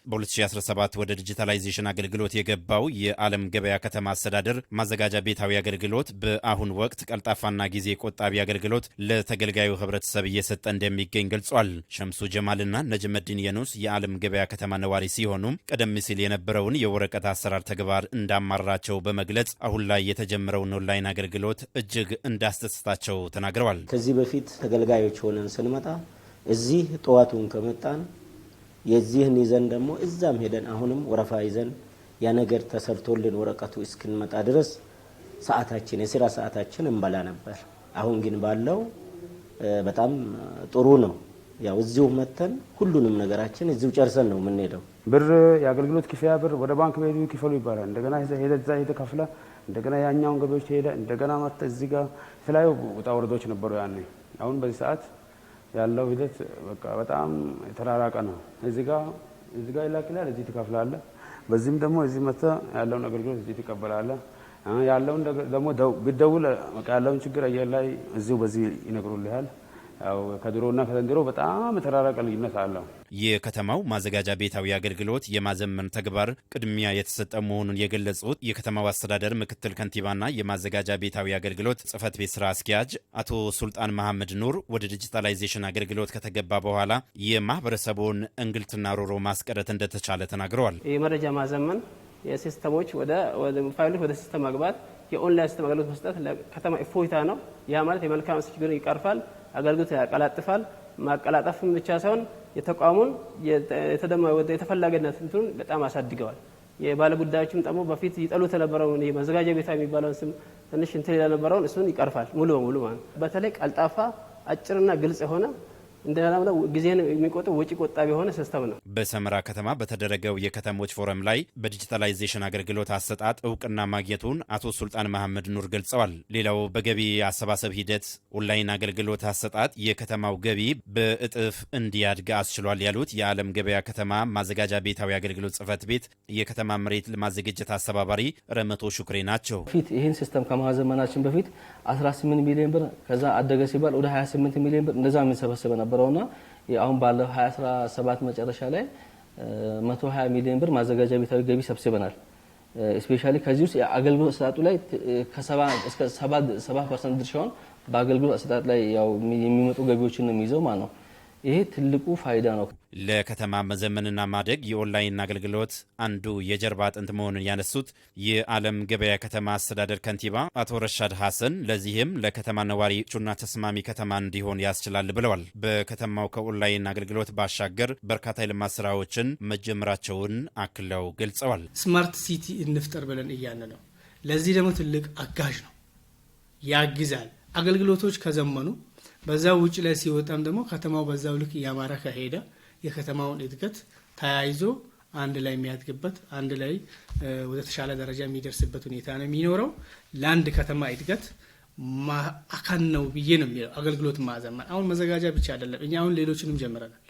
በ2017 ወደ ዲጂታላይዜሽን አገልግሎት የገባው የዓለም ገበያ ከተማ አስተዳደር ማዘጋጃ ቤታዊ አገልግሎት በአሁን ወቅት ቀልጣፋና ጊዜ ቆጣቢ አገልግሎት ለተገልጋዩ ህብረተሰብ እየሰጠ እንደሚገኝ ገልጿል። ሸምሱ ጀማልና ነጅመዲን የኑስ የዓለም ገበያ ከተማ ነዋሪ ሲሆኑ ቀደም ሲል የነበረውን የወረቀት አሰራር ተግባር እንዳማራቸው በመግለጽ አሁን ላይ የተጀመረውን ኦንላይን አገልግሎት እጅግ እንዳስደስታቸው ተናግረዋል። ከዚህ በፊት ተገልጋዮች ሆነን ስንመጣ እዚህ ጠዋቱን ከመጣን የዚህን ይዘን ደግሞ እዛም ሄደን አሁንም ወረፋ ይዘን ያ ነገር ተሰርቶልን ወረቀቱ እስክንመጣ ድረስ የስራ ሰዓታችን እንበላ ነበር። አሁን ግን ባለው በጣም ጥሩ ነው። ያው እዚሁ መተን ሁሉንም ነገራችን እዚሁ ጨርሰን ነው የምንሄደው። ብር የአገልግሎት ክፍያ ብር ወደ ባንክ ቤቱ ይከፈሉ ይባላል። እንደገና ሄደ ከፍለ እንደገና ያኛውን ገቢዎች ሄደ እንደገና መጣ እዚህ ጋር የተለያዩ ውጣ ወረዶች ነበሩ ያኔ። አሁን በዚህ ሰዓት ያለው ሂደት በቃ በጣም የተራራቀ ነው። እዚህ ጋር ይላክላል፣ እዚህ ትከፍላለህ። በዚህም ደግሞ እዚህ መጥተህ ያለውን አገልግሎት እዚህ ትቀበላለህ። ያለውን ደግሞ ቢደውል በቃ ያለውን ችግር አየር ላይ እዚሁ በዚህ ይነግሩልሃል። ያው ከድሮና ከዘንድሮ በጣም የተራራቀ ልዩነት አለው። የከተማው ማዘጋጃ ቤታዊ አገልግሎት የማዘመን ተግባር ቅድሚያ የተሰጠ መሆኑን የገለጹት የከተማው አስተዳደር ምክትል ከንቲባና የማዘጋጃ ቤታዊ አገልግሎት ጽህፈት ቤት ስራ አስኪያጅ አቶ ሱልጣን መሐመድ ኑር ወደ ዲጂታላይዜሽን አገልግሎት ከተገባ በኋላ የማህበረሰቡን እንግልትና ሮሮ ማስቀረት እንደተቻለ ተናግረዋል። የመረጃ ማዘመን የሲስተሞች ወደ ፋይሎች ወደ ሲስተም ማግባት የኦንላይን ሲስተም አገልግሎት መስጠት ለከተማ እፎይታ ነው። ያ ማለት የመልካም ችግርን ይቀርፋል፣ አገልግሎት ያቀላጥፋል። ማቀላጠፍም ብቻ ሳይሆን የተቋሙን የተፈላጊነት እንትኑን በጣም አሳድገዋል። የባለ ጉዳዮችም ደግሞ በፊት ይጠሉት የነበረውን የማዘጋጃ ቤታ የሚባለውን ስም ትንሽ እንትን የነበረውን እሱን ይቀርፋል ሙሉ በሙሉ ማለት። በተለይ ቀልጣፋ አጭርና ግልጽ የሆነ እንደናም ጊዜን የሚቆጥብ ወጪ ቆጣቢ የሆነ ሲስተም ነው። በሰመራ ከተማ በተደረገው የከተሞች ፎረም ላይ በዲጂታላይዜሽን አገልግሎት አሰጣጥ እውቅና ማግኘቱን አቶ ሱልጣን መሐመድ ኑር ገልጸዋል። ሌላው በገቢ አሰባሰብ ሂደት ኦንላይን አገልግሎት አሰጣጥ የከተማው ገቢ በእጥፍ እንዲያድግ አስችሏል ያሉት የዓለም ገበያ ከተማ ማዘጋጃ ቤታዊ አገልግሎት ጽህፈት ቤት የከተማ መሬት ልማት ዝግጅት አስተባባሪ ረመቶ ሹክሬ ናቸው። ይህን ሲስተም ከማዘመናችን በፊት 18 ሚሊዮን ብር ከዛ አደገ ሲባል ወደ 28 ሚሊዮን ብር እንደዛ የምንሰበስበ ነበረውና አሁን ባለው 2017 መጨረሻ ላይ 120 ሚሊዮን ብር ማዘጋጃ ቤታዊ ገቢ ሰብስበናል። ስፔሻሊ ከዚህ ውስጥ የአገልግሎት አሰጣጡ ላይ ከ70 እስከ 70% ድርሻውን በአገልግሎት አሰጣጥ ላይ ያው የሚመጡ ገቢዎችን ነው የሚይዘው ማለት ነው። ይሄ ትልቁ ፋይዳ ነው። ለከተማ መዘመንና ማደግ የኦንላይን አገልግሎት አንዱ የጀርባ አጥንት መሆኑን ያነሱት የዓለም ገበያ ከተማ አስተዳደር ከንቲባ አቶ ረሻድ ሐሰን ለዚህም ለከተማ ነዋሪዎችና ተስማሚ ከተማ እንዲሆን ያስችላል ብለዋል። በከተማው ከኦንላይን አገልግሎት ባሻገር በርካታ የልማት ስራዎችን መጀመራቸውን አክለው ገልጸዋል። ስማርት ሲቲ እንፍጠር ብለን እያለ ነው። ለዚህ ደግሞ ትልቅ አጋዥ ነው፣ ያግዛል። አገልግሎቶች ከዘመኑ በዛው ውጭ ላይ ሲወጣም ደግሞ ከተማው በዛው ልክ እያማረ ከሄደ የከተማውን እድገት ተያይዞ አንድ ላይ የሚያድግበት አንድ ላይ ወደ ተሻለ ደረጃ የሚደርስበት ሁኔታ ነው የሚኖረው። ለአንድ ከተማ እድገት አካል ነው ብዬ ነው የሚለው አገልግሎት ማዘመን። አሁን መዘጋጃ ብቻ አይደለም፣ እኛ አሁን ሌሎችንም ጀምረናል።